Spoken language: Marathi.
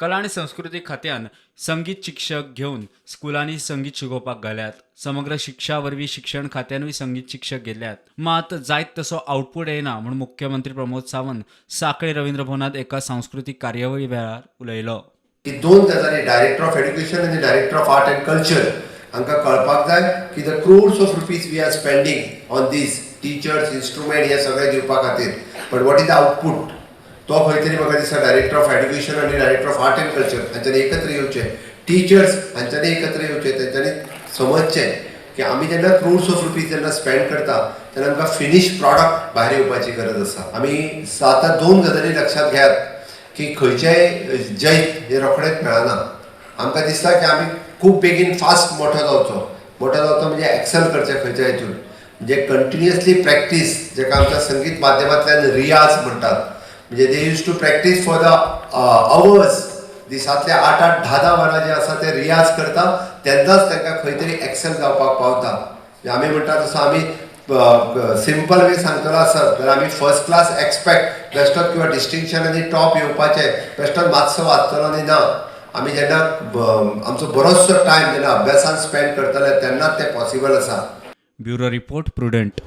कला आणि संस्कृती खात्यान संगीत शिक्षक घेऊन स्कुलांनी संगीत शिकोवपाक घाल्यात. समग्र शिक्षा वरवीं शिक्षण खात्यानूय संगीत शिक्षक गेल्यात. मात जायत तसो आउटपूट येना म्हूण मुख्यमंत्री प्रमोद सावंत सांखळे रवींद्र भवनात एका सांस्कृतिक कार्यावळी वेळार उलयलो. की दोन गजाली, डायरेक्टर ऑफ एड्युकेशन आनी director of art and culture हांकां कळपाक जाय की the crores of rupees we are spending on these teachers, instrument हे सगळे दिवपा खातीर, but what is the output तो खंय तरी म्हाका दिसता डायरेक्टर ऑफ एड्युकेशन आनी director of art and culture हांच्यांनी एकत्र येवचे, टीचर्स हांच्यांनी एकत्र येवचे, तांच्यांनी समजचें की आमी जेन्ना क्रोर्स ऑफ रुपीज जेन्ना स्पेंड करता तेन्ना आमकां फिनिश प्रॉडक्ट भायर येवपाची गरज आसा. आमी आतां दोन गजाली लक्षात घेयात की खंयचेय जैत हे रोखडेंच मेळना. आमकां दिसता की आमी खूब बेगीन फास्ट मोठो जावचो म्हणजे एक्सेल करचें खंयच्या हितून, म्हणजे कंटिन्युअसली प्रॅक्टीस, जेका आमच्या संगीत माध्यमांतल्यान रियाज म्हणटात, म्हणजे they use to practice for the hours, दिसांतले 8-8, 10-10 वरां जे आसा ते रियाज करता, तेन्नाच तांकां खंय तरी एक्सेल जावपाक पावता. आमी म्हणटा तसो आमी सिंपल वे सांगतलो आसत जाल्यार आमी फर्स्ट क्लास एक्सपेक्ट बेस्टोत किंवा डिस्टिंक्शन आनी टॉप येवपाचें बेस्टोत मातसो वाचतलो आनी ना. आमी जेन्ना आमचो बरोचसो टायम जेन्ना अभ्यासान स्पेंड करतले तेन्नाच तें पॉसिबल आसा. Bureau report prudent.